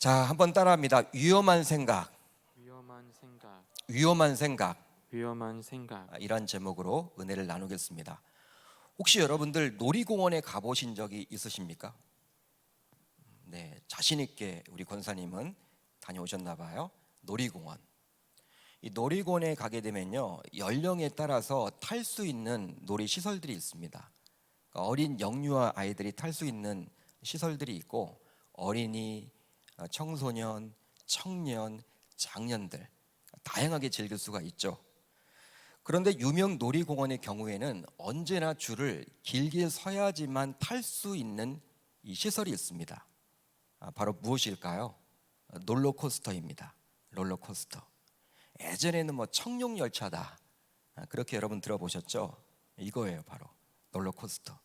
자, 한번 따라합니다. 위험한 생각, 위험한 생각, 위험한 생각. 위험한 생각. 이런 제목으로 은혜를 나누겠습니다. 혹시 여러분들 놀이공원에 가보신 적이 있으십니까? 네, 자신 있게 우리 권사님은 다녀오셨나 봐요. 놀이공원. 이 놀이공원에 가게 되면요, 연령에 따라서 탈 수 있는 놀이 시설들이 있습니다. 그러니까 어린 영유아 아이들이 탈 수 있는 시설들이 있고, 어린이, 청소년, 청년, 장년들 다양하게 즐길 수가 있죠. 그런데 유명 놀이공원의 경우에는 언제나 줄을 길게 서야지만 탈 수 있는 이 시설이 있습니다. 바로 무엇일까요? 롤러코스터입니다. 롤러코스터. 예전에는 청룡열차다, 그렇게 여러분 들어보셨죠? 이거예요, 바로 롤러코스터.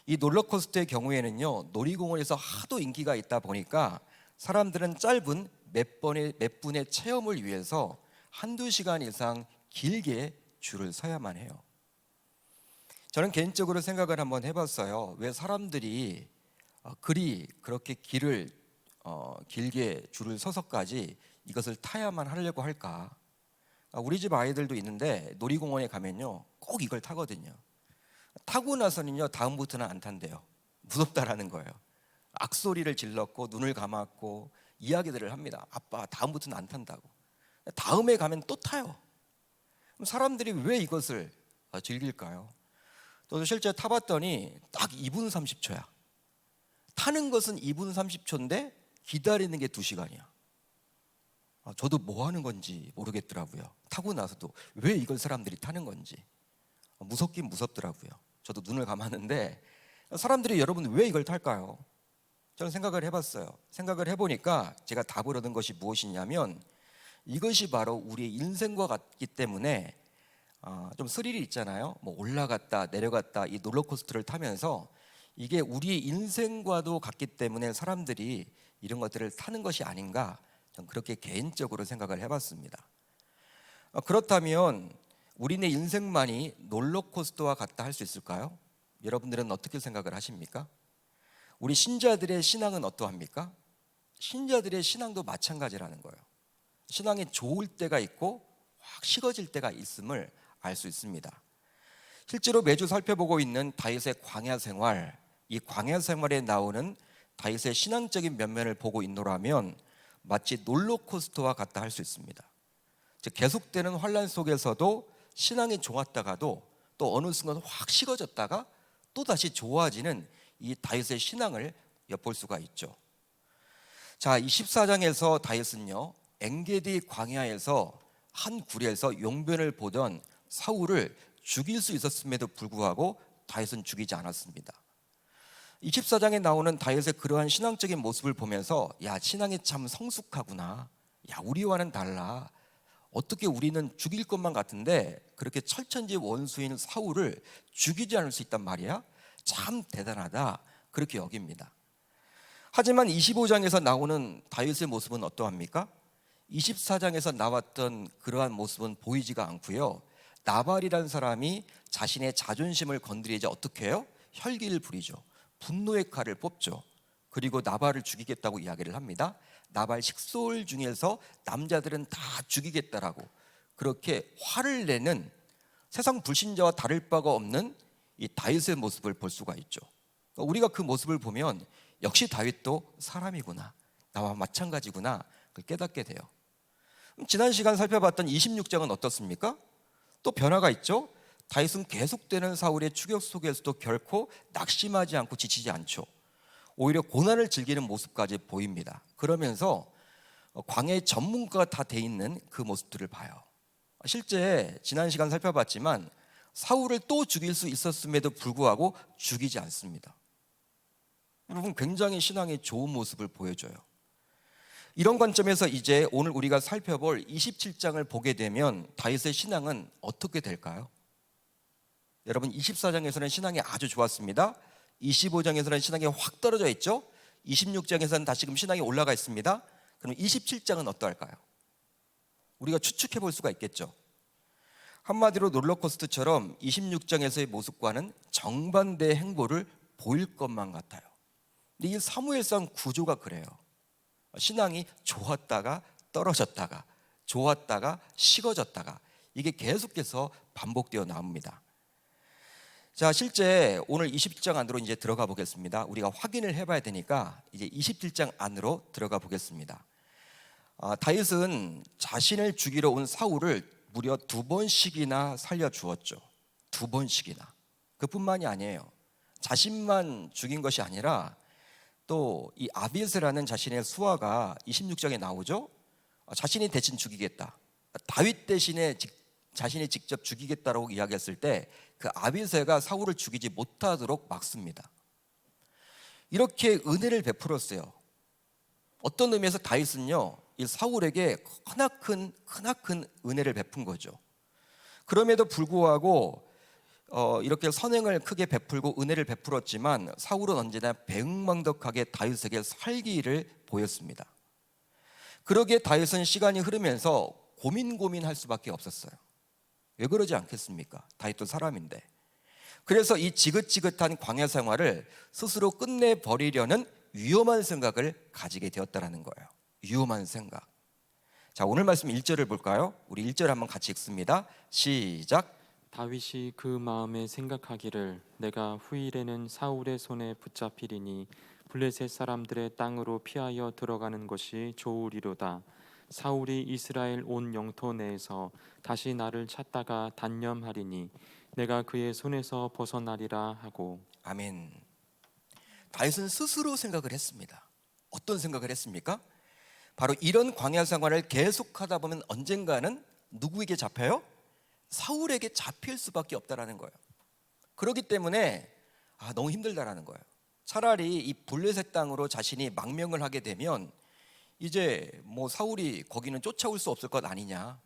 이 롤러코스터의 경우에는요, 놀이공원에서 하도 인기가 있다 보니까 사람들은 짧은 몇 분의 체험을 위해서 한두 시간 이상 길게 줄을 서야만 해요. 저는 개인적으로 생각을 한번 해봤어요. 왜 사람들이 그렇게 길게 줄을 서서까지 이것을 타야만 하려고 할까? 우리 집 아이들도 있는데 놀이공원에 가면요, 꼭 이걸 타거든요. 타고 나서는요, 다음부터는 안 탄대요. 무섭다라는 거예요. 악소리를 질렀고 눈을 감았고 이야기들을 합니다. 아빠, 다음부터는 안 탄다고. 다음에 가면 또 타요. 그럼 사람들이 왜 이것을 즐길까요? 또 실제 타봤더니 딱 2분 30초야. 타는 것은 2분 30초인데 기다리는 게 2시간이야. 저도 뭐 하는 건지 모르겠더라고요. 타고 나서도 왜 이걸 사람들이 타는 건지. 무섭긴 무섭더라고요. 저도 눈을 감았는데 사람들이, 여러분, 왜 이걸 탈까요? 저는 생각을 해봤어요. 생각을 해보니까 제가 답을 얻은 것이 무엇이냐면, 이것이 바로 우리의 인생과 같기 때문에 좀 스릴이 있잖아요. 올라갔다 내려갔다 이 롤러코스터를 타면서 이게 우리의 인생과도 같기 때문에 사람들이 이런 것들을 타는 것이 아닌가, 저는 그렇게 개인적으로 생각을 해봤습니다. 그렇다면 우리네 인생만이 롤러코스터와 같다 할 수 있을까요? 여러분들은 어떻게 생각을 하십니까? 우리 신자들의 신앙은 어떠합니까? 신자들의 신앙도 마찬가지라는 거예요. 신앙이 좋을 때가 있고 확 식어질 때가 있음을 알 수 있습니다. 실제로 매주 살펴보고 있는 다윗의 광야 생활, 이 광야 생활에 나오는 다윗의 신앙적인 면면을 보고 있노라면 마치 롤러코스터와 같다 할 수 있습니다. 즉, 계속되는 환란 속에서도 신앙이 좋았다가도 또 어느 순간 확 식어졌다가 또 다시 좋아지는 이 다윗의 신앙을 엿볼 수가 있죠. 자, 이 14장에서 다윗은요, 엔게디 광야에서 한 굴에서 용변을 보던 사울을 죽일 수 있었음에도 불구하고 다윗은 죽이지 않았습니다. 24장에 나오는 다윗의 그러한 신앙적인 모습을 보면서, 야, 신앙이 참 성숙하구나. 야, 우리와는 달라. 어떻게 우리는 죽일 것만 같은데 그렇게 철천지 원수인 사울을 죽이지 않을 수 있단 말이야? 참 대단하다, 그렇게 여깁니다. 하지만 25장에서 나오는 다윗의 모습은 어떠합니까? 24장에서 나왔던 그러한 모습은 보이지가 않고요, 나발이라는 사람이 자신의 자존심을 건드리자 어떻게 해요? 혈기를 부리죠. 분노의 칼을 뽑죠. 그리고 나발을 죽이겠다고 이야기를 합니다. 나발 식솔 중에서 남자들은 다 죽이겠다라고 그렇게 화를 내는, 세상 불신자와 다를 바가 없는 이 다윗의 모습을 볼 수가 있죠. 우리가 그 모습을 보면 역시 다윗도 사람이구나, 나와 마찬가지구나, 그걸 깨닫게 돼요. 지난 시간 살펴봤던 26장은 어떻습니까? 또 변화가 있죠. 다윗은 계속되는 사울의 추격 속에서도 결코 낙심하지 않고 지치지 않죠. 오히려 고난을 즐기는 모습까지 보입니다. 그러면서 광야의 전문가가 다 돼 있는 그 모습들을 봐요. 실제 지난 시간 살펴봤지만 사울을 또 죽일 수 있었음에도 불구하고 죽이지 않습니다. 여러분, 굉장히 신앙의 좋은 모습을 보여줘요. 이런 관점에서 이제 오늘 우리가 살펴볼 27장을 보게 되면 다윗의 신앙은 어떻게 될까요? 여러분, 24장에서는 신앙이 아주 좋았습니다. 25장에서는 신앙이 확 떨어져 있죠. 26장에서는 다시금 신앙이 올라가 있습니다. 그럼 27장은 어떠할까요? 우리가 추측해 볼 수가 있겠죠. 한마디로 롤러코스터처럼 26장에서의 모습과는 정반대의 행보를 보일 것만 같아요. 근데 이 사무엘상 구조가 그래요. 신앙이 좋았다가 떨어졌다가 좋았다가 식어졌다가 이게 계속해서 반복되어 나옵니다. 자, 실제 오늘 27장 안으로 이제 들어가 보겠습니다. 우리가 확인을 해봐야 되니까 이제 27장 안으로 들어가 보겠습니다. 다윗은 자신을 죽이러 온 사울을 무려 2번씩이나 살려주었죠. 2번씩이나. 그뿐만이 아니에요. 자신만 죽인 것이 아니라 또 이 아비스라는 자신의 수하가 26장에 나오죠. 자신이 대신 죽이겠다. 다윗 대신에 자신이 직접 죽이겠다라고 이야기했을 때 그 아비새가 사울을 죽이지 못하도록 막습니다. 이렇게 은혜를 베풀었어요. 어떤 의미에서 다윗은요, 이 사울에게 크나큰 은혜를 베푼 거죠. 그럼에도 불구하고 이렇게 선행을 크게 베풀고 은혜를 베풀었지만 사울은 언제나 배은망덕하게 다윗에게 살기를 보였습니다. 그러기에 다윗은 시간이 흐르면서 고민할 수밖에 없었어요. 왜 그러지 않겠습니까? 다윗도 사람인데. 그래서 이 지긋지긋한 광야 생활을 스스로 끝내버리려는 위험한 생각을 가지게 되었다는 거예요. 위험한 생각. 자, 오늘 말씀 1절을 볼까요? 우리 1절 한번 같이 읽습니다. 시작. 다윗이 그 마음에 생각하기를 내가 후일에는 사울의 손에 붙잡히리니 블레셋 사람들의 땅으로 피하여 들어가는 것이 좋으리로다. 사울이 이스라엘 온 영토 내에서 다시 나를 찾다가 단념하리니 내가 그의 손에서 벗어나리라 하고. 아멘. 다윗은 스스로 생각을 했습니다. 어떤 생각을 했습니까? 바로 이런 광야 생활을 계속하다 보면 언젠가는 누구에게 잡혀요? 사울에게 잡힐 수밖에 없다라는 거예요. 그렇기 때문에 너무 힘들다라는 거예요. 차라리 이 블레셋 땅으로 자신이 망명을 하게 되면 이제 뭐 사울이 거기는 쫓아올 수 없을 것 아니냐.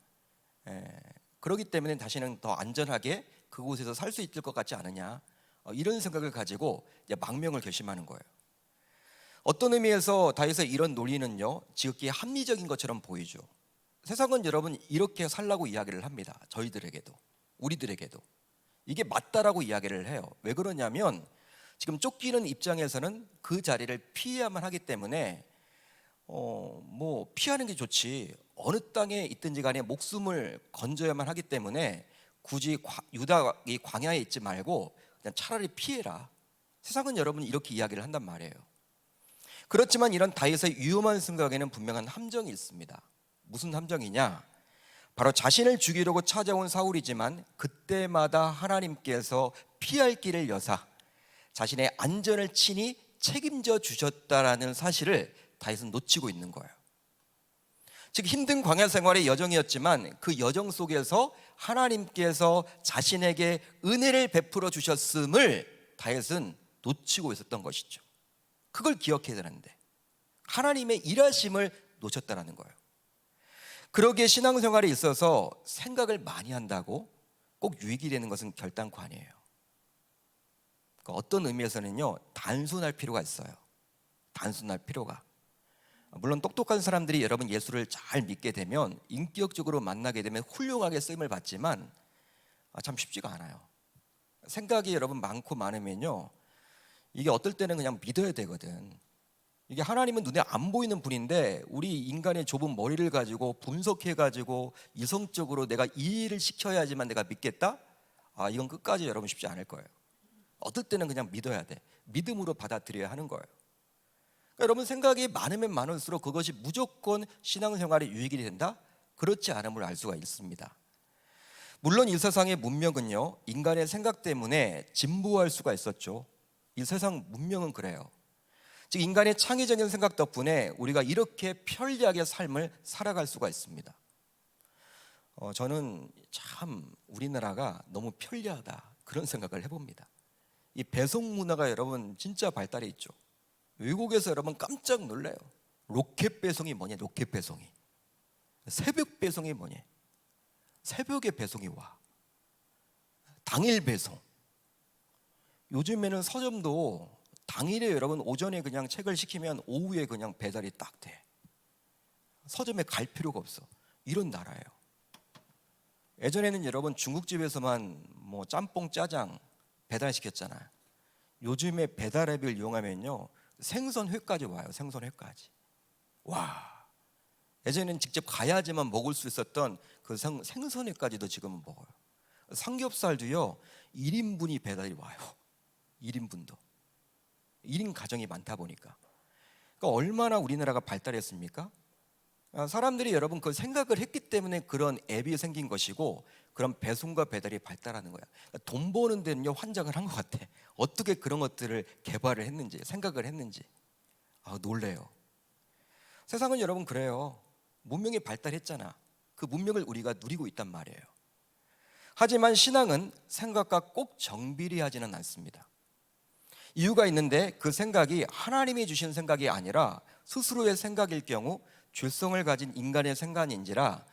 그렇기 때문에 다시는 더 안전하게 그곳에서 살 수 있을 것 같지 않으냐. 이런 생각을 가지고 이제 망명을 결심하는 거예요. 어떤 의미에서 다윗의 이런 논리는요, 지극히 합리적인 것처럼 보이죠. 세상은 여러분 이렇게 살라고 이야기를 합니다. 저희들에게도, 우리들에게도 이게 맞다라고 이야기를 해요. 왜 그러냐면 지금 쫓기는 입장에서는 그 자리를 피해야만 하기 때문에 뭐 피하는 게 좋지, 어느 땅에 있든지 간에 목숨을 건져야만 하기 때문에 굳이 유다 이 광야에 있지 말고 그냥 차라리 피해라. 세상은 여러분 이렇게 이야기를 한단 말이에요. 그렇지만 이런 다윗의 위험한 생각에는 분명한 함정이 있습니다. 무슨 함정이냐? 바로 자신을 죽이려고 찾아온 사울이지만 그때마다 하나님께서 피할 길을 여사 자신의 안전을 친히 책임져 주셨다라는 사실을 다윗은 놓치고 있는 거예요. 즉 힘든 광야 생활의 여정이었지만 그 여정 속에서 하나님께서 자신에게 은혜를 베풀어 주셨음을 다윗은 놓치고 있었던 것이죠. 그걸 기억해야 되는데 하나님의 일하심을 놓쳤다는 거예요. 그러기에 신앙생활에 있어서 생각을 많이 한다고 꼭 유익이 되는 것은 결단코 아니에요. 그러니까 어떤 의미에서는요, 단순할 필요가 있어요. 단순할 필요가. 물론 똑똑한 사람들이 여러분 예수를 잘 믿게 되면 인격적으로 만나게 되면 훌륭하게 쓰임을 받지만 참 쉽지가 않아요. 생각이 여러분 많고 많으면요, 이게 어떨 때는 그냥 믿어야 되거든. 이게 하나님은 눈에 안 보이는 분인데 우리 인간의 좁은 머리를 가지고 분석해가지고 이성적으로 내가 이해를 시켜야지만 내가 믿겠다? 이건 끝까지 여러분 쉽지 않을 거예요. 어떨 때는 그냥 믿어야 돼. 믿음으로 받아들여야 하는 거예요. 그러니까 여러분 생각이 많으면 많을수록 그것이 무조건 신앙생활에 유익이 된다? 그렇지 않음을 알 수가 있습니다. 물론 이 세상의 문명은요, 인간의 생각 때문에 진보할 수가 있었죠. 이 세상 문명은 그래요. 즉 인간의 창의적인 생각 덕분에 우리가 이렇게 편리하게 삶을 살아갈 수가 있습니다. 저는 참 우리나라가 너무 편리하다 그런 생각을 해봅니다. 이 배송 문화가 여러분 진짜 발달해 있죠. 외국에서 여러분 깜짝 놀라요. 로켓 배송이 뭐냐, 로켓 배송이. 새벽 배송이 뭐냐, 새벽에 배송이 와. 당일 배송. 요즘에는 서점도 당일에 여러분 오전에 그냥 책을 시키면 오후에 그냥 배달이 딱 돼. 서점에 갈 필요가 없어. 이런 나라예요. 예전에는 여러분 중국집에서만 뭐 짬뽕, 짜장 배달시켰잖아요. 요즘에 배달앱을 이용하면요 생선회까지 와요. 생선회까지. 와, 예전에는 직접 가야지만 먹을 수 있었던 그 생선회까지도 지금은 먹어요. 삼겹살도요 1인분이 배달이 와요. 1인분도 1인 가정이 많다 보니까. 그러니까 얼마나 우리나라가 발달했습니까? 사람들이 여러분 그 생각을 했기 때문에 그런 앱이 생긴 것이고 그런 배송과 배달이 발달하는 거야. 돈 버는 데는요 환장을 한 것 같아. 어떻게 그런 것들을 개발을 했는지, 생각을 했는지 놀래요. 세상은 여러분 그래요. 문명이 발달했잖아. 그 문명을 우리가 누리고 있단 말이에요. 하지만 신앙은 생각과 꼭 정비례하지는 않습니다. 이유가 있는데 그 생각이 하나님이 주신 생각이 아니라 스스로의 생각일 경우 죄성을 가진 인간의 생각인지라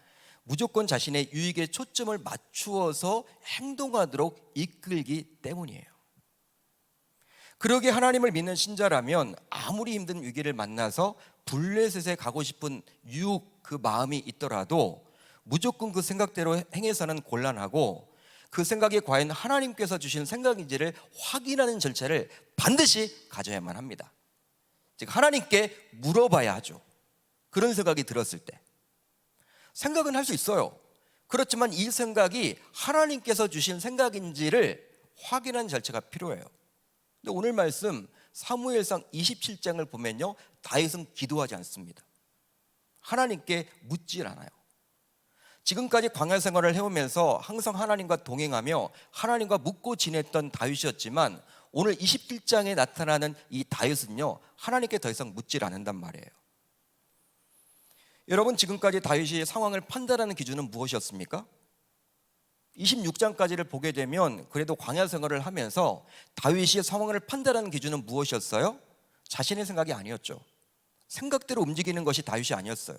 무조건 자신의 유익에 초점을 맞추어서 행동하도록 이끌기 때문이에요. 그러기에 하나님을 믿는 신자라면 아무리 힘든 위기를 만나서 블레셋에 가고 싶은 유혹 그 마음이 있더라도 무조건 그 생각대로 행해서는 곤란하고 그 생각이 과연 하나님께서 주신 생각인지를 확인하는 절차를 반드시 가져야만 합니다. 즉 하나님께 물어봐야 하죠. 그런 생각이 들었을 때 생각은 할 수 있어요. 그렇지만 이 생각이 하나님께서 주신 생각인지를 확인하는 절차가 필요해요. 근데 오늘 말씀 사무엘상 27장을 보면요 다윗은 기도하지 않습니다. 하나님께 묻질 않아요. 지금까지 광야 생활을 해오면서 항상 하나님과 동행하며 하나님과 묻고 지냈던 다윗이었지만 오늘 27장에 나타나는 이 다윗은요 하나님께 더 이상 묻질 않는단 말이에요. 여러분 지금까지 다윗이 상황을 판단하는 기준은 무엇이었습니까? 26장까지를 보게 되면 그래도 광야 생활을 하면서 다윗이 상황을 판단하는 기준은 무엇이었어요? 자신의 생각이 아니었죠. 생각대로 움직이는 것이 다윗이 아니었어요.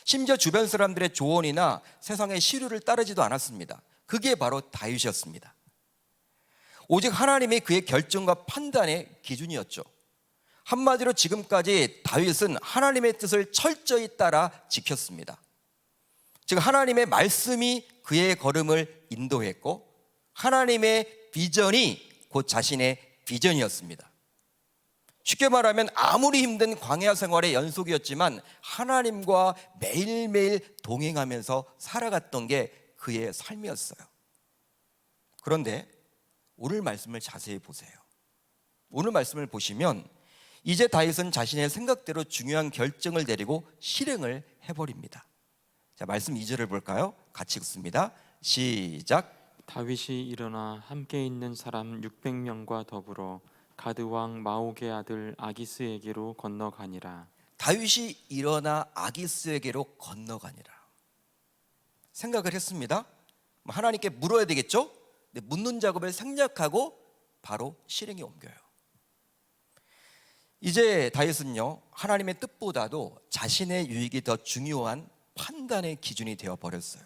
심지어 주변 사람들의 조언이나 세상의 시류를 따르지도 않았습니다. 그게 바로 다윗이었습니다. 오직 하나님이 그의 결정과 판단의 기준이었죠. 한마디로 지금까지 다윗은 하나님의 뜻을 철저히 따라 지켰습니다. 즉 하나님의 말씀이 그의 걸음을 인도했고 하나님의 비전이 곧 자신의 비전이었습니다. 쉽게 말하면 아무리 힘든 광야 생활의 연속이었지만 하나님과 매일매일 동행하면서 살아갔던 게 그의 삶이었어요. 그런데 오늘 말씀을 자세히 보세요. 오늘 말씀을 보시면 이제 다윗은 자신의 생각대로 중요한 결정을 내리고 실행을 해버립니다. 자, 말씀 2절을 볼까요? 같이 읽습니다. 시작. 다윗이 일어나 함께 있는 사람 600명과 더불어 가드 왕 마옥의 아들 아기스에게로 건너가니라. 다윗이 일어나 아기스에게로 건너가니라. 생각을 했습니다. 하나님께 물어야 되겠죠? 근데 묻는 작업을 생략하고 바로 실행에 옮겨요. 이제 다윗은요 하나님의 뜻보다도 자신의 유익이 더 중요한 판단의 기준이 되어버렸어요.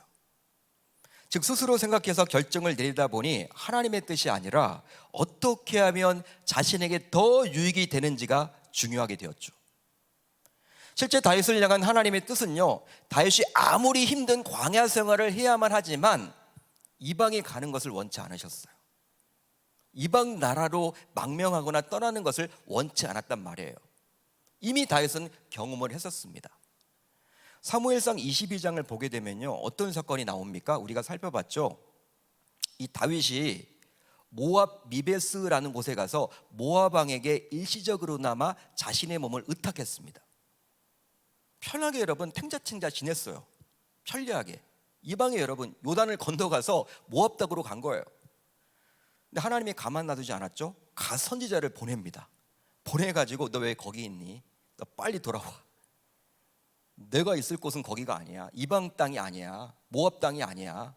즉 스스로 생각해서 결정을 내리다 보니 하나님의 뜻이 아니라 어떻게 하면 자신에게 더 유익이 되는지가 중요하게 되었죠. 실제 다윗을 향한 하나님의 뜻은요 다윗이 아무리 힘든 광야 생활을 해야만 하지만 이방에 가는 것을 원치 않으셨어요. 이방 나라로 망명하거나 떠나는 것을 원치 않았단 말이에요. 이미 다윗은 경험을 했었습니다. 사무엘상 22장을 보게 되면요 어떤 사건이 나옵니까? 우리가 살펴봤죠. 이 다윗이 모압 미베스라는 곳에 가서 모압 왕에게 일시적으로나마 자신의 몸을 의탁했습니다. 편하게 여러분 탱자탱자 지냈어요. 편리하게. 이방에 여러분 요단을 건너가서 모압 땅으로 간 거예요. 근데 하나님이 가만 놔두지 않았죠. 가 선지자를 보냅니다. 보내가지고 너 왜 거기 있니? 너 빨리 돌아와. 내가 있을 곳은 거기가 아니야. 이방 땅이 아니야. 모압 땅이 아니야.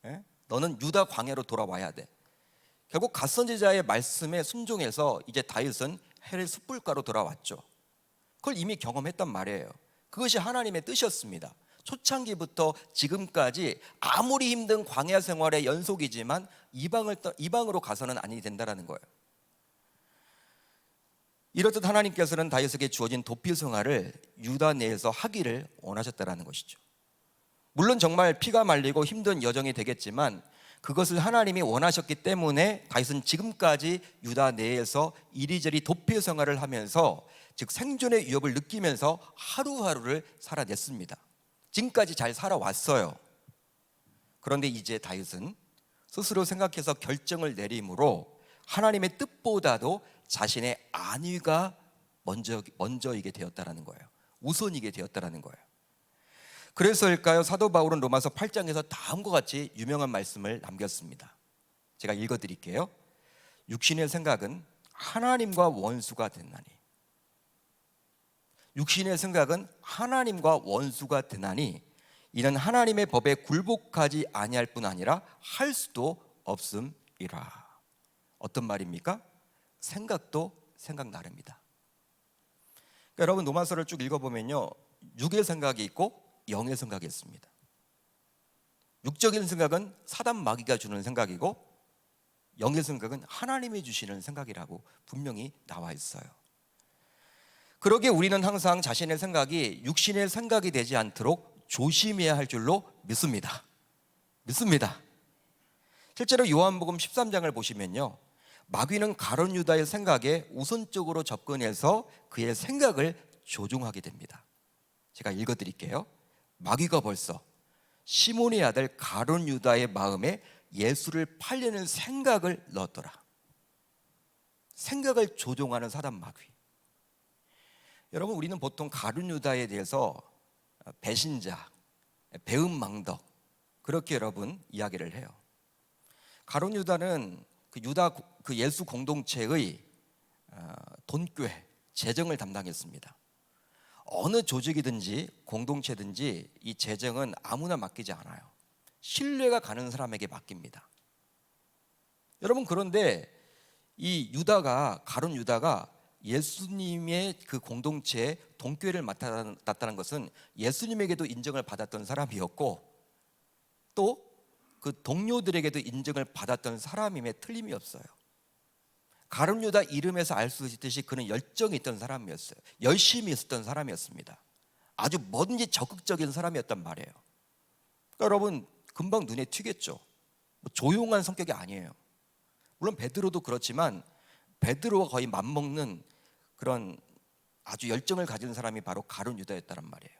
에? 너는 유다 광야로 돌아와야 돼. 결국 갓 선지자의 말씀에 순종해서 이제 다윗은 헬의 숯불가로 돌아왔죠. 그걸 이미 경험했단 말이에요. 그것이 하나님의 뜻이었습니다. 초창기부터 지금까지 아무리 힘든 광야 생활의 연속이지만 이방으로 가서는 아니 된다라는 거예요. 이렇듯 하나님께서는 다윗에게 주어진 도피 생활을 유다 내에서 하기를 원하셨다라는 것이죠. 물론 정말 피가 말리고 힘든 여정이 되겠지만 그것을 하나님이 원하셨기 때문에 다윗은 지금까지 유다 내에서 이리저리 도피 생활을 하면서 즉 생존의 위협을 느끼면서 하루하루를 살아냈습니다. 지금까지 잘 살아왔어요. 그런데 이제 다윗은 스스로 생각해서 결정을 내림으로 하나님의 뜻보다도 자신의 안위가 먼저이게 되었다라는 거예요. 우선이게 되었다라는 거예요. 그래서일까요? 사도 바울은 로마서 8장에서 다음과 같이 유명한 말씀을 남겼습니다. 제가 읽어드릴게요. 육신의 생각은 하나님과 원수가 되나니, 육신의 생각은 하나님과 원수가 되나니 이는 하나님의 법에 굴복하지 아니할 뿐 아니라 할 수도 없음이라. 어떤 말입니까? 생각도 생각 나름이다. 그러니까 여러분 로마서를 쭉 읽어보면요, 육의 생각이 있고 영의 생각이 있습니다. 육적인 생각은 사단 마귀가 주는 생각이고 영의 생각은 하나님이 주시는 생각이라고 분명히 나와 있어요. 그러기에 우리는 항상 자신의 생각이 육신의 생각이 되지 않도록 조심해야 할 줄로 믿습니다. 실제로 요한복음 13장을 보시면요, 마귀는 가룟 유다의 생각에 우선적으로 접근해서 그의 생각을 조종하게 됩니다. 제가 읽어드릴게요. 마귀가 벌써 시몬의 아들 가룟 유다의 마음에 예수를 팔려는 생각을 넣었더라. 생각을 조종하는 사단 마귀. 여러분, 우리는 보통 가룟 유다에 대해서 배신자, 배은망덕, 그렇게 여러분 이야기를 해요. 가룟 유다는 그 예수 공동체의 돈꾀, 재정을 담당했습니다. 어느 조직이든지 공동체든지 이 재정은 아무나 맡기지 않아요. 신뢰가 가는 사람에게 맡깁니다. 여러분, 그런데 이 가룟 유다가 예수님의 그 공동체에 돈꾀를 맡았다는 것은 예수님에게도 인정을 받았던 사람이었고 또 그 동료들에게도 인정을 받았던 사람임에 틀림이 없어요. 가룟 유다 이름에서 알 수 있듯이 그는 열정이 있던 사람이었어요. 열심히 있었던 사람이었습니다. 아주 뭐든지 적극적인 사람이었단 말이에요. 그러니까 여러분, 금방 눈에 튀겠죠. 조용한 성격이 아니에요. 물론 베드로도 그렇지만 베드로와 거의 맞먹는 그런 아주 열정을 가진 사람이 바로 가룟 유다였다는 말이에요.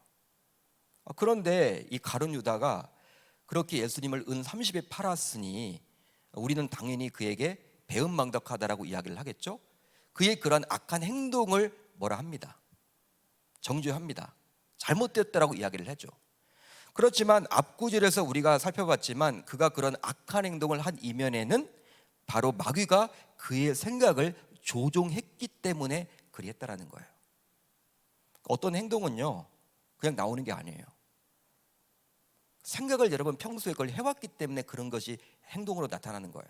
그런데 이 가룟 유다가 그렇게 예수님을 은 30에 팔았으니 우리는 당연히 그에게 배은망덕하다라고 이야기를 하겠죠. 그의 그런 악한 행동을 뭐라 합니다. 정죄합니다. 잘못됐다라고 이야기를 하죠. 그렇지만 앞구절에서 우리가 살펴봤지만 그가 그런 악한 행동을 한 이면에는 바로 마귀가 그의 생각을 조종했기 때문에 그리했다라는 거예요. 어떤 행동은요, 그냥 나오는 게 아니에요. 생각을 여러분 평소에 그걸 해왔기 때문에 그런 것이 행동으로 나타나는 거예요.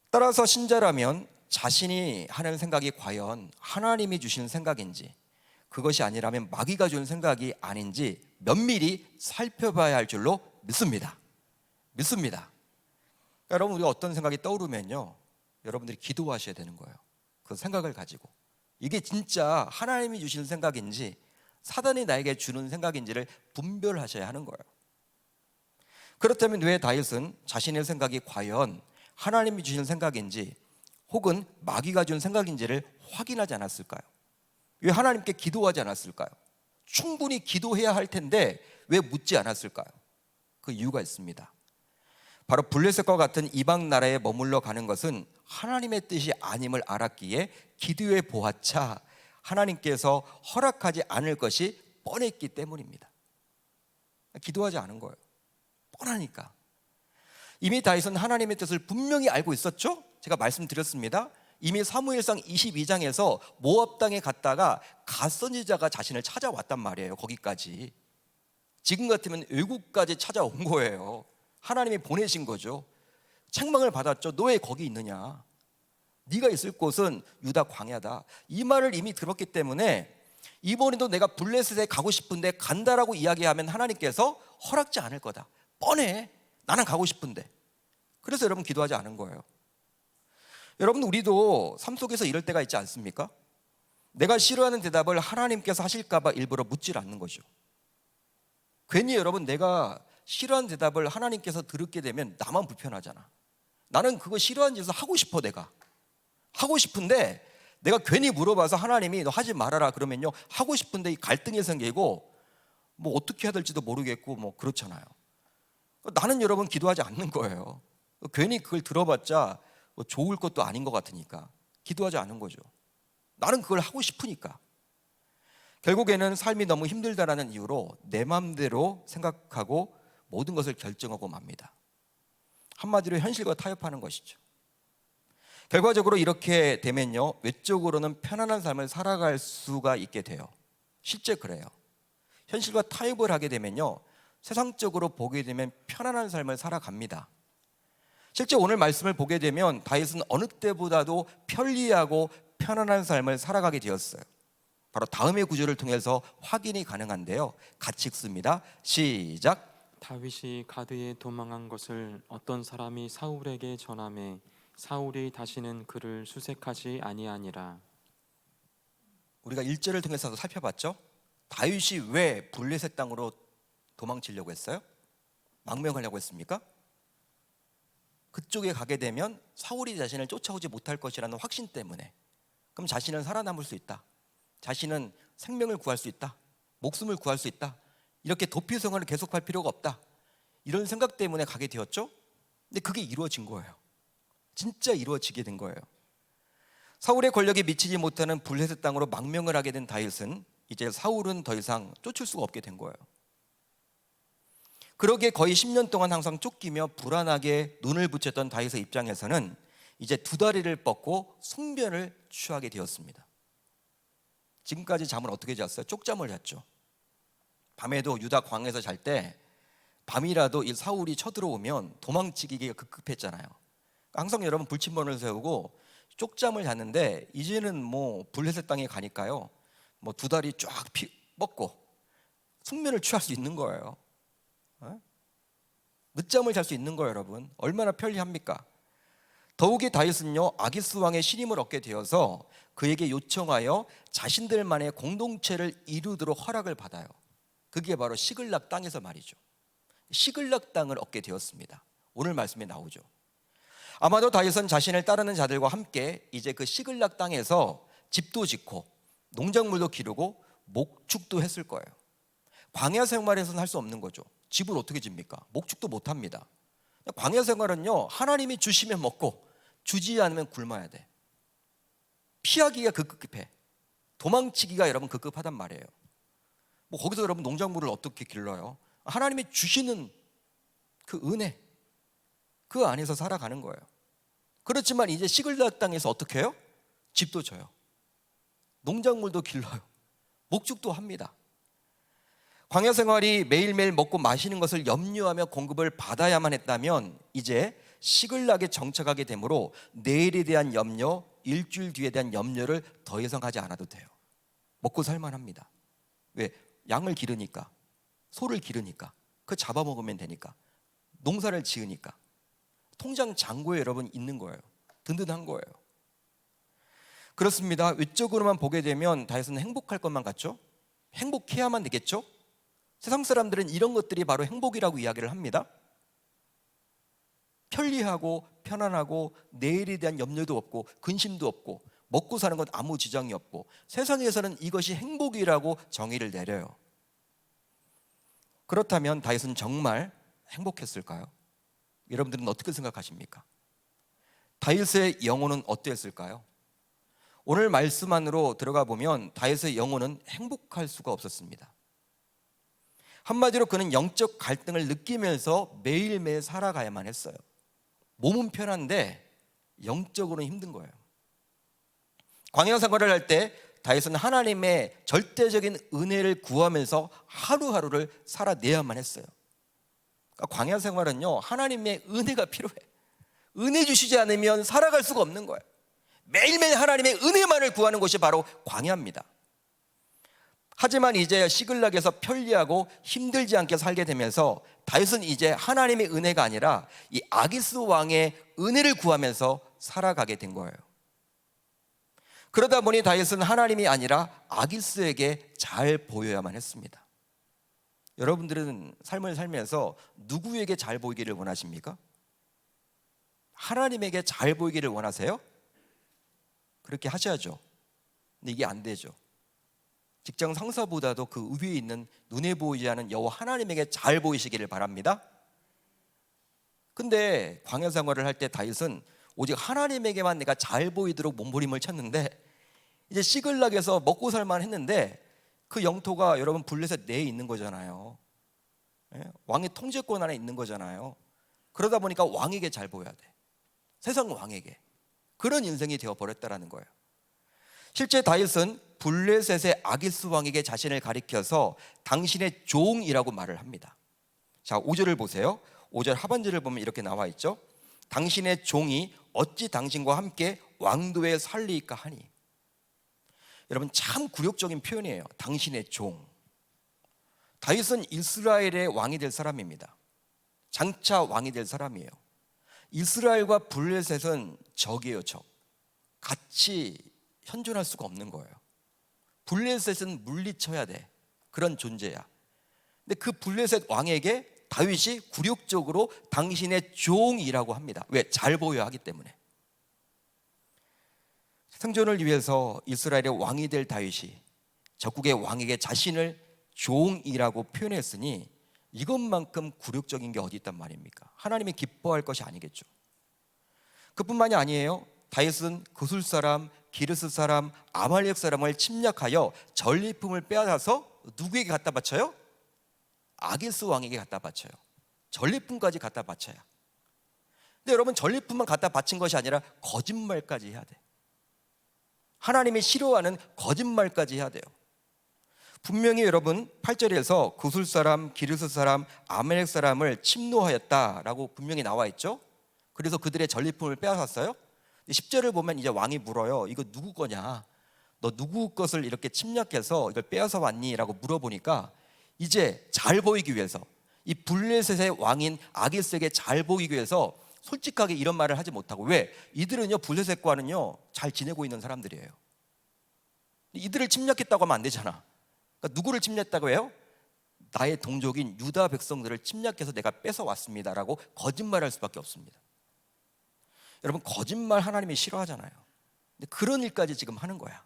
따라서 신자라면 자신이 하는 생각이 과연 하나님이 주신 생각인지, 그것이 아니라면 마귀가 준 생각이 아닌지 면밀히 살펴봐야 할 줄로 믿습니다. 그러니까 여러분, 우리가 어떤 생각이 떠오르면요, 여러분들이 기도하셔야 되는 거예요. 그 생각을 가지고 이게 진짜 하나님이 주신 생각인지 사단이 나에게 주는 생각인지를 분별하셔야 하는 거예요. 그렇다면 왜 다윗은 자신의 생각이 과연 하나님이 주신 생각인지 혹은 마귀가 준 생각인지를 확인하지 않았을까요? 왜 하나님께 기도하지 않았을까요? 충분히 기도해야 할 텐데 왜 묻지 않았을까요? 그 이유가 있습니다. 바로 블레셋과 같은 이방 나라에 머물러 가는 것은 하나님의 뜻이 아님을 알았기에 기도해 보았자 하나님께서 허락하지 않을 것이 뻔했기 때문입니다. 기도하지 않은 거예요. 뻔하니까. 이미 다윗은 하나님의 뜻을 분명히 알고 있었죠. 제가 말씀드렸습니다. 이미 사무엘상 22장에서 모압 땅에 갔다가 갓 선지자가 자신을 찾아왔단 말이에요. 거기까지. 지금 같으면 외국까지 찾아온 거예요. 하나님이 보내신 거죠. 책망을 받았죠. 너 왜 거기 있느냐? 네가 있을 곳은 유다 광야다. 이 말을 이미 들었기 때문에 이번에도 내가 블레셋에 가고 싶은데 간다라고 이야기하면 하나님께서 허락지 않을 거다. 뻔해. 나는 가고 싶은데. 그래서 여러분 기도하지 않은 거예요. 여러분, 우리도 삶 속에서 이럴 때가 있지 않습니까? 내가 싫어하는 대답을 하나님께서 하실까 봐 일부러 묻질 않는 거죠. 괜히 여러분, 내가 싫어하는 대답을 하나님께서 들었게 되면 나만 불편하잖아. 나는 그거 싫어하는 짓을 하고 싶어. 내가 하고 싶은데 내가 괜히 물어봐서 하나님이 너 하지 말아라 그러면요, 하고 싶은데 이 갈등이 생기고 뭐 어떻게 해야 될지도 모르겠고 뭐 그렇잖아요. 나는 여러분 기도하지 않는 거예요. 괜히 그걸 들어봤자 뭐 좋을 것도 아닌 것 같으니까 기도하지 않는 거죠. 나는 그걸 하고 싶으니까. 결국에는 삶이 너무 힘들다라는 이유로 내 마음대로 생각하고 모든 것을 결정하고 맙니다. 한마디로 현실과 타협하는 것이죠. 결과적으로 이렇게 되면요, 외적으로는 편안한 삶을 살아갈 수가 있게 돼요. 실제 그래요. 현실과 타협을 하게 되면요, 세상적으로 보게 되면 편안한 삶을 살아갑니다. 실제 오늘 말씀을 보게 되면 다윗은 어느 때보다도 편리하고 편안한 삶을 살아가게 되었어요. 바로 다음의 구절을 통해서 확인이 가능한데요, 같이 읽습니다. 시작. 다윗이 가드에 도망한 것을 어떤 사람이 사울에게 전하매 사울이 다시는 그를 수색하지 아니하니라. 우리가 1절을 통해서 살펴봤죠. 다윗이 왜 블레셋 땅으로 도망치려고 했어요? 망명하려고 했습니까? 그쪽에 가게 되면 사울이 자신을 쫓아오지 못할 것이라는 확신 때문에. 그럼 자신은 살아남을 수 있다, 자신은 생명을 구할 수 있다, 목숨을 구할 수 있다, 이렇게 도피 생활을 계속할 필요가 없다, 이런 생각 때문에 가게 되었죠. 근데 그게 이루어진 거예요. 진짜 이루어지게 된 거예요. 사울의 권력에 미치지 못하는 블레셋 땅으로 망명을 하게 된 다윗은 이제 사울은 더 이상 쫓을 수가 없게 된 거예요. 그러기에 거의 10년 동안 항상 쫓기며 불안하게 눈을 붙였던 다윗의 입장에서는 이제 두 다리를 뻗고 숙면을 취하게 되었습니다. 지금까지 잠을 어떻게 잤어요? 쪽잠을 잤죠. 밤에도 유다 광에서 잘 때 밤이라도 이 사울이 쳐들어오면 도망치기가 급급했잖아요. 항상 여러분 불침번을 세우고 쪽잠을 잤는데 이제는 뭐 블레셋 땅에 가니까요, 뭐 두 다리 쫙 뻗고 숙면을 취할 수 있는 거예요. 늦잠을 잘 수 있는 거예요. 여러분 얼마나 편리합니까? 더욱이 다윗은요, 아기스 왕의 신임을 얻게 되어서 그에게 요청하여 자신들만의 공동체를 이루도록 허락을 받아요. 그게 바로 시글락 땅에서 말이죠. 시글락 땅을 얻게 되었습니다. 오늘 말씀에 나오죠. 아마도 다윗은 자신을 따르는 자들과 함께 이제 그 시글락 땅에서 집도 짓고 농작물도 기르고 목축도 했을 거예요. 광야 생활에서는 할 수 없는 거죠. 집을 어떻게 집니까? 목축도 못 합니다. 광야 생활은요, 하나님이 주시면 먹고 주지 않으면 굶어야 돼. 피하기가 급급해. 도망치기가 여러분 급급하단 말이에요. 뭐 거기서 여러분 농작물을 어떻게 길러요? 하나님이 주시는 그 은혜, 그 안에서 살아가는 거예요. 그렇지만 이제 시글락 땅에서 어떻게 해요? 집도 져요, 농작물도 길러요, 목축도 합니다. 광야 생활이 매일매일 먹고 마시는 것을 염려하며 공급을 받아야만 했다면 이제 시글락에 정착하게 되므로 내일에 대한 염려, 일주일 뒤에 대한 염려를 더 이상 하지 않아도 돼요. 먹고 살만합니다. 왜? 양을 기르니까, 소를 기르니까, 그 잡아먹으면 되니까, 농사를 지으니까 통장 잔고에 여러분 있는 거예요. 든든한 거예요. 그렇습니다. 외적으로만 보게 되면 다윗은 행복할 것만 같죠? 행복해야만 되겠죠? 세상 사람들은 이런 것들이 바로 행복이라고 이야기를 합니다. 편리하고 편안하고 내일에 대한 염려도 없고 근심도 없고 먹고 사는 건 아무 지장이 없고 세상에서는 이것이 행복이라고 정의를 내려요. 그렇다면 다윗은 정말 행복했을까요? 여러분들은 어떻게 생각하십니까? 다윗의 영혼은 어땠을까요? 오늘 말씀 안으로 들어가 보면 다윗의 영혼은 행복할 수가 없었습니다. 한마디로 그는 영적 갈등을 느끼면서 매일매일 살아가야만 했어요. 몸은 편한데 영적으로는 힘든 거예요. 광야 생활을 할 때 다윗은 하나님의 절대적인 은혜를 구하면서 하루하루를 살아내야만 했어요. 그러니까 광야 생활은요, 하나님의 은혜가 필요해. 은혜 주시지 않으면 살아갈 수가 없는 거예요. 매일매일 하나님의 은혜만을 구하는 것이 바로 광야입니다. 하지만 이제 시글락에서 편리하고 힘들지 않게 살게 되면서 다윗은 이제 하나님의 은혜가 아니라 이 아기스 왕의 은혜를 구하면서 살아가게 된 거예요. 그러다 보니 다윗은 하나님이 아니라 아기스에게 잘 보여야만 했습니다. 여러분들은 삶을 살면서 누구에게 잘 보이기를 원하십니까? 하나님에게 잘 보이기를 원하세요? 그렇게 하셔야죠. 근데 이게 안 되죠. 직장 상사보다도 그 위에 있는 눈에 보이지 않는 여호와 하나님에게 잘 보이시기를 바랍니다. 근데 광야 생활을 할 때 다윗은 오직 하나님에게만 내가 잘 보이도록 몸부림을 쳤는데, 이제 시글락에서 먹고 살만 했는데 그 영토가 여러분 블레셋 내에 있는 거잖아요. 왕의 통제권 안에 있는 거잖아요. 그러다 보니까 왕에게 잘 보여야 돼. 세상 왕에게. 그런 인생이 되어버렸다라는 거예요. 실제 다윗은 블레셋의 아기스 왕에게 자신을 가리켜서 당신의 종이라고 말을 합니다. 자, 5절을 보세요. 5절 하반절을 보면 이렇게 나와 있죠. 당신의 종이 어찌 당신과 함께 왕도에 살리이까 하니. 여러분, 참 굴욕적인 표현이에요. 당신의 종. 다윗은 이스라엘의 왕이 될 사람입니다. 장차 왕이 될 사람이에요. 이스라엘과 블레셋은 적이에요, 적. 같이 현존할 수가 없는 거예요. 블레셋은 물리쳐야 돼. 그런 존재야. 근데 그 블레셋 왕에게 다윗이 굴욕적으로 당신의 종이라고 합니다. 왜? 잘 보여야 하기 때문에. 생존을 위해서 이스라엘의 왕이 될 다윗이 적국의 왕에게 자신을 종이라고 표현했으니 이것만큼 굴욕적인 게 어디 있단 말입니까? 하나님이 기뻐할 것이 아니겠죠. 그뿐만이 아니에요. 다윗은 그술 사람, 기르스 사람, 아말렉 사람을 침략하여 전리품을 빼앗아서 누구에게 갖다 바쳐요? 아기스 왕에게 갖다 바쳐요. 전리품까지 갖다 바쳐야. 근데 여러분, 전리품만 갖다 바친 것이 아니라 거짓말까지 해야 돼. 하나님이 싫어하는 거짓말까지 해야 돼요. 분명히 여러분 8절에서 구술 사람, 기르스 사람, 아멜렉 사람을 침노하였다라고 분명히 나와 있죠. 그래서 그들의 전리품을 빼앗았어요. 10절을 보면 이제 왕이 물어요. 이거 누구 거냐? 너 누구 것을 이렇게 침략해서 이걸 빼앗아 왔니? 라고 물어보니까 이제 잘 보이기 위해서, 이 블레셋의 왕인 아기스에게 잘 보이기 위해서 솔직하게 이런 말을 하지 못하고, 왜? 이들은요 블레셋과는요 잘 지내고 있는 사람들이에요. 이들을 침략했다고 하면 안 되잖아. 그러니까 누구를 침략했다고 해요? 나의 동족인 유다 백성들을 침략해서 내가 뺏어왔습니다라고 거짓말할 수밖에 없습니다. 여러분, 거짓말 하나님이 싫어하잖아요. 근데 그런 일까지 지금 하는 거야.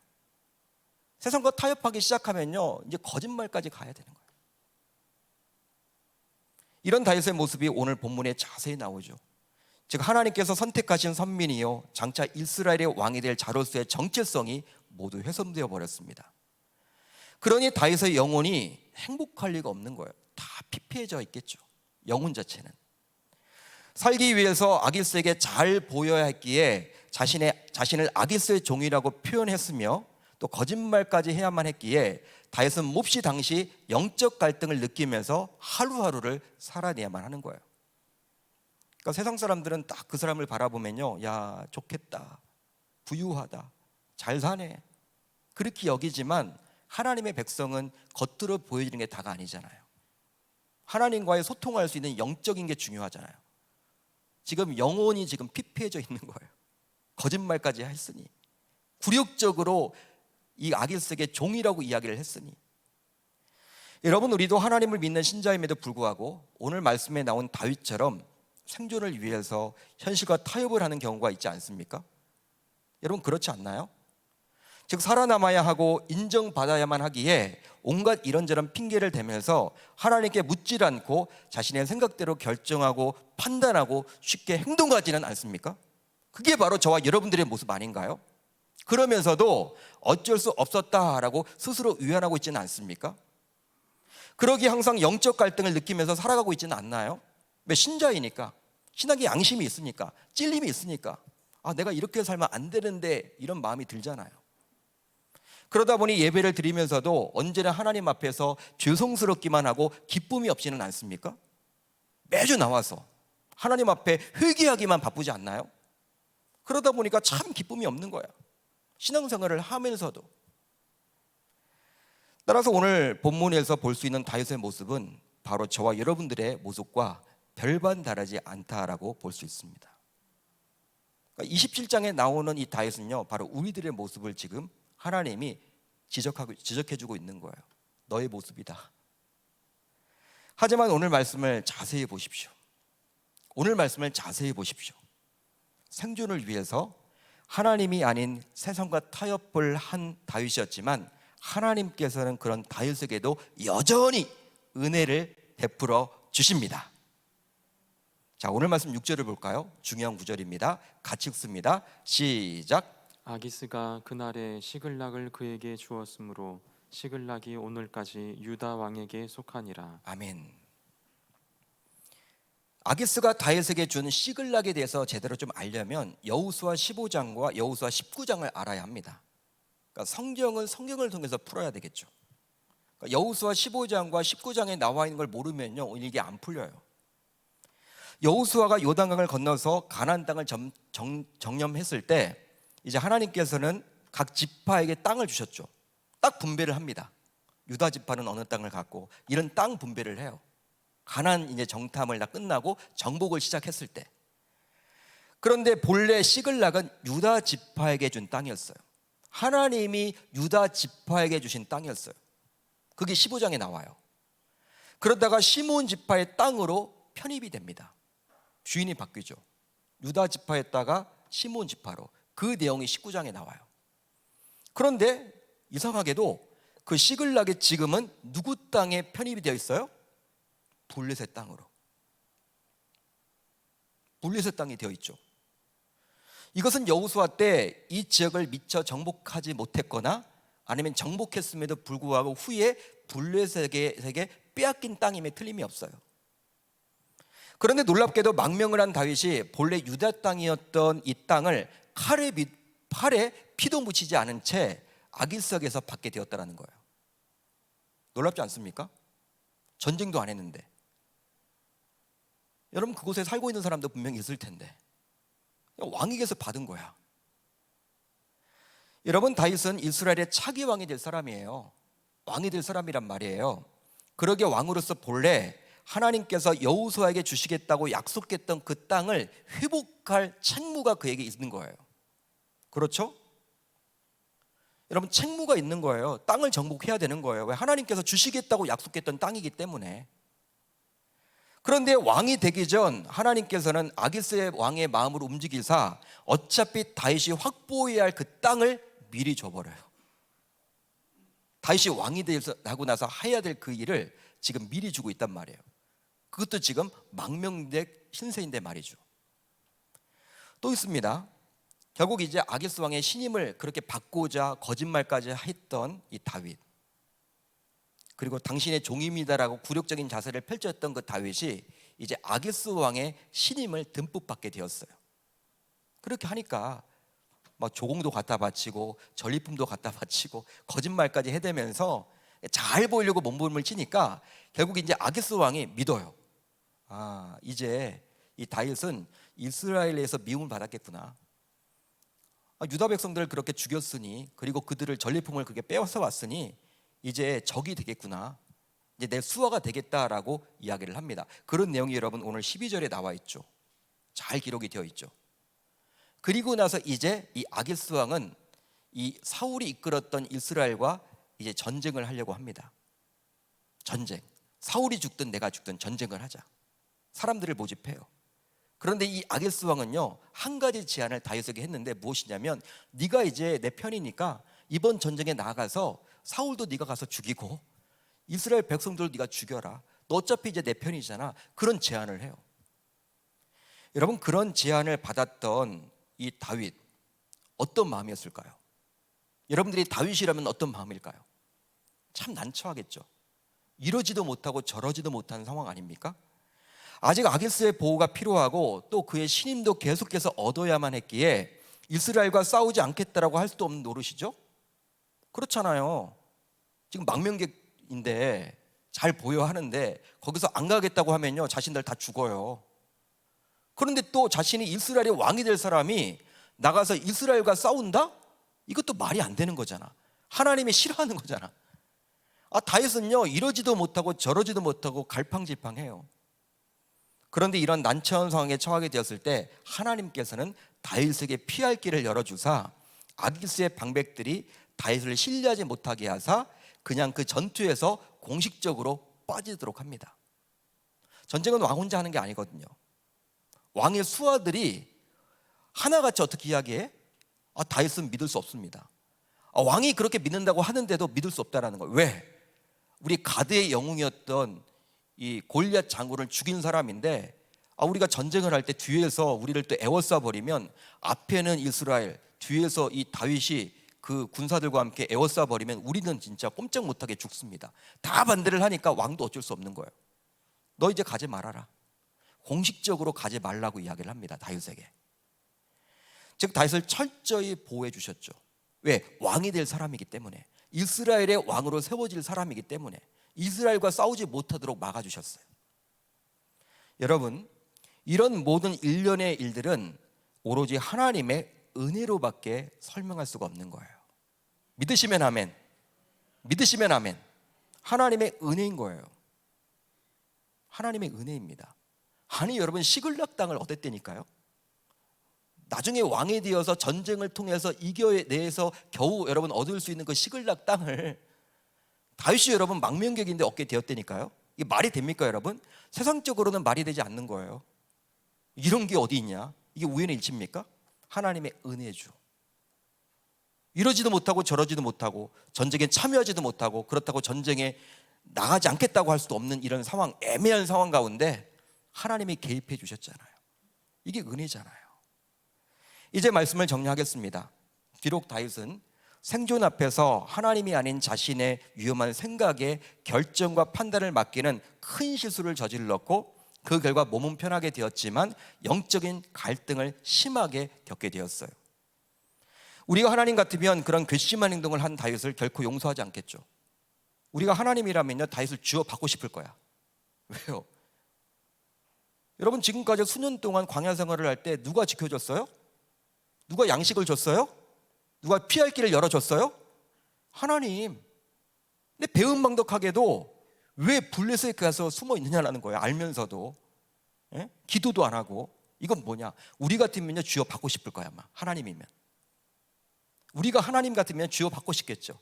세상과 타협하기 시작하면요 이제 거짓말까지 가야 되는 거예요. 이런 다윗의 모습이 오늘 본문에 자세히 나오죠. 즉 하나님께서 선택하신 선민이요 장차 이스라엘의 왕이 될 자로서의 정체성이 모두 훼손되어 버렸습니다. 그러니 다윗의 영혼이 행복할 리가 없는 거예요. 다 피폐해져 있겠죠. 영혼 자체는. 살기 위해서 아기스에게 잘 보여야 했기에 자신을 아기스의 종이라고 표현했으며 또 거짓말까지 해야만 했기에 다윗은 몹시 당시 영적 갈등을 느끼면서 하루하루를 살아내야만 하는 거예요. 그러니까 세상 사람들은 딱 그 사람을 바라보면요, 야 좋겠다, 부유하다, 잘 사네, 그렇게 여기지만 하나님의 백성은 겉으로 보여지는 게 다가 아니잖아요. 하나님과의 소통할 수 있는 영적인 게 중요하잖아요. 지금 영혼이 지금 피폐해져 있는 거예요. 거짓말까지 했으니, 굴욕적으로 이 아기스에게 종이라고 이야기를 했으니. 여러분, 우리도 하나님을 믿는 신자임에도 불구하고 오늘 말씀에 나온 다윗처럼 생존을 위해서 현실과 타협을 하는 경우가 있지 않습니까? 여러분, 그렇지 않나요? 즉 살아남아야 하고 인정받아야만 하기에 온갖 이런저런 핑계를 대면서 하나님께 묻질 않고 자신의 생각대로 결정하고 판단하고 쉽게 행동하지는 않습니까? 그게 바로 저와 여러분들의 모습 아닌가요? 그러면서도 어쩔 수 없었다라고 스스로 위안하고 있지는 않습니까? 그러기 항상 영적 갈등을 느끼면서 살아가고 있지는 않나요? 왜? 신자이니까, 신학의 양심이 있으니까, 찔림이 있으니까, 아 내가 이렇게 살면 안 되는데 이런 마음이 들잖아요. 그러다 보니 예배를 드리면서도 언제나 하나님 앞에서 죄송스럽기만 하고 기쁨이 없지는 않습니까? 매주 나와서 하나님 앞에 회개하기만 바쁘지 않나요? 그러다 보니까 참 기쁨이 없는 거야, 신앙생활을 하면서도. 따라서 오늘 본문에서 볼 수 있는 다윗의 모습은 바로 저와 여러분들의 모습과 별반 다르지 않다라고 볼 수 있습니다. 그러니까 27장에 나오는 이 다윗은요 바로 우리들의 모습을 지금 하나님이 지적해주고 있는 거예요. 너의 모습이다. 하지만 오늘 말씀을 자세히 보십시오. 오늘 말씀을 자세히 보십시오. 생존을 위해서 하나님이 아닌 세상과 타협을 한 다윗이었지만 하나님께서는 그런 다윗에게도 여전히 은혜를 베풀어 주십니다. 자, 오늘 말씀 6절을 볼까요? 중요한 구절입니다. 같이 읽습니다. 시작. 아기스가 그날에 시글락을 그에게 주었으므로 시글락이 오늘까지 유다 왕에게 속하니라. 아멘. 아기스가 다윗에게 준 시글락에 대해서 제대로 좀 알려면 여호수아 15장과 여호수아 19장을 알아야 합니다. 그러니까 성경을 통해서 풀어야 되겠죠. 그러니까 여호수아 15장과 19장에 나와 있는 걸 모르면요, 이게 안 풀려요. 여호수아가 요단강을 건너서 가나안 땅을 정념했을 때 이제 하나님께서는 각 지파에게 땅을 주셨죠. 딱 분배를 합니다. 유다 지파는 어느 땅을 갖고 이런 땅 분배를 해요. 가나안 이제 정탐을 다 끝나고 정복을 시작했을 때. 그런데 본래 시글락은 유다 지파에게 준 땅이었어요. 하나님이 유다 지파에게 주신 땅이었어요. 그게 15장에 나와요. 그러다가 시므온 지파의 땅으로 편입이 됩니다. 주인이 바뀌죠. 유다 지파였다가 시므온 지파로. 그 내용이 19장에 나와요. 그런데 이상하게도 그 시글락이 지금은 누구 땅에 편입이 되어 있어요? 블레셋 땅으로. 블레셋 땅이 되어 있죠. 이것은 여호수아 때 이 지역을 미처 정복하지 못했거나 아니면 정복했음에도 불구하고 후에 블레셋에게 빼앗긴 땅임에 틀림이 없어요. 그런데 놀랍게도 망명을 한 다윗이 본래 유다 땅이었던 이 땅을 팔에 피도 묻히지 않은 채 아기스에게서 받게 되었다는 거예요. 놀랍지 않습니까? 전쟁도 안 했는데. 여러분, 그곳에 살고 있는 사람도 분명히 있을 텐데 왕에게서 받은 거야. 여러분, 다윗은 이스라엘의 차기 왕이 될 사람이에요. 왕이 될 사람이란 말이에요. 그러기에 왕으로서 본래 하나님께서 여호수아에게 주시겠다고 약속했던 그 땅을 회복할 책무가 그에게 있는 거예요. 그렇죠? 여러분, 책무가 있는 거예요. 땅을 정복해야 되는 거예요. 왜? 하나님께서 주시겠다고 약속했던 땅이기 때문에. 그런데 왕이 되기 전 하나님께서는 아기스의 왕의 마음으로 움직이사 어차피 다윗이 확보해야 할 그 땅을 미리 줘버려요. 다윗이 왕이 되고 나서 해야 될 그 일을 지금 미리 주고 있단 말이에요. 그것도 지금 망명된 신세인데 말이죠. 또 있습니다. 결국 이제 아기스 왕의 신임을 그렇게 받고자 거짓말까지 했던 이 다윗, 그리고 당신의 종입니다라고 굴욕적인 자세를 펼쳤던 그 다윗이 이제 아기스 왕의 신임을 듬뿍 받게 되었어요. 그렇게 하니까 막 조공도 갖다 바치고 전리품도 갖다 바치고 거짓말까지 해대면서 잘 보이려고 몸부림을 치니까 결국 이제 아기스 왕이 믿어요. 아, 이제 이 다윗은 이스라엘에서 미움을 받았겠구나. 유다 백성들을 그렇게 죽였으니, 그리고 그들을 전리품을 그렇게 빼앗아 왔으니 이제 적이 되겠구나, 이제 내 수하가 되겠다라고 이야기를 합니다. 그런 내용이 여러분 오늘 12절에 나와 있죠. 잘 기록이 되어 있죠. 그리고 나서 이제 이 아기스 왕은 이 사울이 이끌었던 이스라엘과 이제 전쟁을 하려고 합니다. 전쟁. 사울이 죽든 내가 죽든 전쟁을 하자. 사람들을 모집해요. 그런데 이 아기스 왕은요, 한 가지 제안을 다윗에게 했는데 무엇이냐면, 네가 이제 내 편이니까 이번 전쟁에 나가서 사울도 네가 가서 죽이고 이스라엘 백성들도 네가 죽여라. 너 어차피 이제 내 편이잖아. 그런 제안을 해요. 여러분, 그런 제안을 받았던 이 다윗, 어떤 마음이었을까요? 여러분들이 다윗이라면 어떤 마음일까요? 참 난처하겠죠. 이러지도 못하고 저러지도 못하는 상황 아닙니까? 아직 아기스의 보호가 필요하고 또 그의 신임도 계속해서 얻어야만 했기에 이스라엘과 싸우지 않겠다라고 할 수도 없는 노릇이죠. 그렇잖아요. 지금 망명객인데 잘 보여 하는데 거기서 안 가겠다고 하면요, 자신들 다 죽어요. 그런데 또 자신이 이스라엘의 왕이 될 사람이 나가서 이스라엘과 싸운다? 이것도 말이 안 되는 거잖아. 하나님이 싫어하는 거잖아. 다윗은요, 이러지도 못하고 저러지도 못하고 갈팡질팡해요. 그런데 이런 난처한 상황에 처하게 되었을 때 하나님께서는 다윗에게 피할 길을 열어주사 아기스의 방백들이 다윗을 신뢰하지 못하게 하사 그냥 그 전투에서 공식적으로 빠지도록 합니다. 전쟁은 왕 혼자 하는 게 아니거든요. 왕의 수하들이 하나같이 어떻게 이야기해? 다윗은 믿을 수 없습니다. 왕이 그렇게 믿는다고 하는데도 믿을 수 없다라는 거예요. 왜? 우리 가드의 영웅이었던 이 골리앗 장군을 죽인 사람인데, 우리가 전쟁을 할 때 뒤에서 우리를 또 에워싸 버리면, 앞에는 이스라엘, 뒤에서 이 다윗이 그 군사들과 함께 에워싸 버리면 우리는 진짜 꼼짝 못하게 죽습니다. 다 반대를 하니까 왕도 어쩔 수 없는 거예요. 너 이제 가지 말아라. 공식적으로 가지 말라고 이야기를 합니다, 다윗에게. 즉 다윗을 철저히 보호해 주셨죠. 왜? 왕이 될 사람이기 때문에, 이스라엘의 왕으로 세워질 사람이기 때문에 이스라엘과 싸우지 못하도록 막아주셨어요. 여러분, 이런 모든 일련의 일들은 오로지 하나님의 은혜로밖에 설명할 수가 없는 거예요. 믿으시면 아멘. 믿으시면 아멘. 하나님의 은혜인 거예요. 하나님의 은혜입니다. 아니 여러분, 시글락 땅을 얻었다니까요. 나중에 왕이 되어서 전쟁을 통해서 이겨내서 겨우 여러분 얻을 수 있는 그 시글락 땅을 다윗이 여러분 망명객인데 얻게 되었다니까요. 이게 말이 됩니까 여러분? 세상적으로는 말이 되지 않는 거예요. 이런 게 어디 있냐? 이게 우연의 일치입니까? 하나님의 은혜죠. 이러지도 못하고 저러지도 못하고 전쟁에 참여하지도 못하고 그렇다고 전쟁에 나가지 않겠다고 할 수도 없는 이런 상황, 애매한 상황 가운데 하나님이 개입해 주셨잖아요. 이게 은혜잖아요. 이제 말씀을 정리하겠습니다. 비록 다윗은 생존 앞에서 하나님이 아닌 자신의 위험한 생각에 결정과 판단을 맡기는 큰 실수를 저질렀고 그 결과 몸은 편하게 되었지만 영적인 갈등을 심하게 겪게 되었어요. 우리가 하나님 같으면 그런 괘씸한 행동을 한 다윗을 결코 용서하지 않겠죠. 우리가 하나님이라면요, 다윗을 쥐어 받고 싶을 거야. 왜요? 여러분, 지금까지 수년 동안 광야 생활을 할 때 누가 지켜줬어요? 누가 양식을 줬어요? 누가 피할 길을 열어줬어요? 하나님. 근데 배은망덕하게도 왜 블레셋에 가서 숨어 있느냐라는 거예요. 알면서도. 예? 기도도 안 하고. 이건 뭐냐? 우리 같으면요, 쥐어 받고 싶을 거야 아마. 하나님이면. 우리가 하나님 같으면 쥐어 받고 싶겠죠.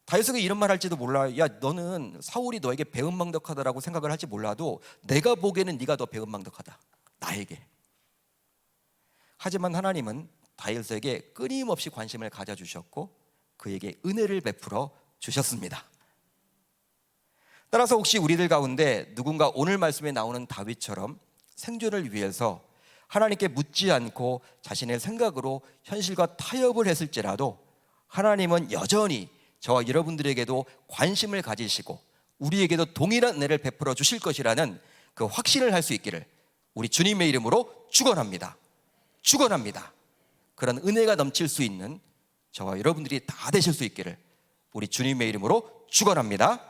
다윗에게 이런 말 할지도 몰라요. 야, 너는 사울이 너에게 배은망덕하다라고 생각을 할지 몰라도 내가 보기에는 네가 더 배은망덕하다, 나에게. 하지만 하나님은 다윗에게 끊임없이 관심을 가져주셨고 그에게 은혜를 베풀어 주셨습니다. 따라서 혹시 우리들 가운데 누군가 오늘 말씀에 나오는 다윗처럼 생존을 위해서 하나님께 묻지 않고 자신의 생각으로 현실과 타협을 했을지라도 하나님은 여전히 저와 여러분들에게도 관심을 가지시고 우리에게도 동일한 은혜를 베풀어 주실 것이라는 그 확신을 할 수 있기를 우리 주님의 이름으로 축원합니다. 축원합니다. 그런 은혜가 넘칠 수 있는 저와 여러분들이 다 되실 수 있기를 우리 주님의 이름으로 축원합니다.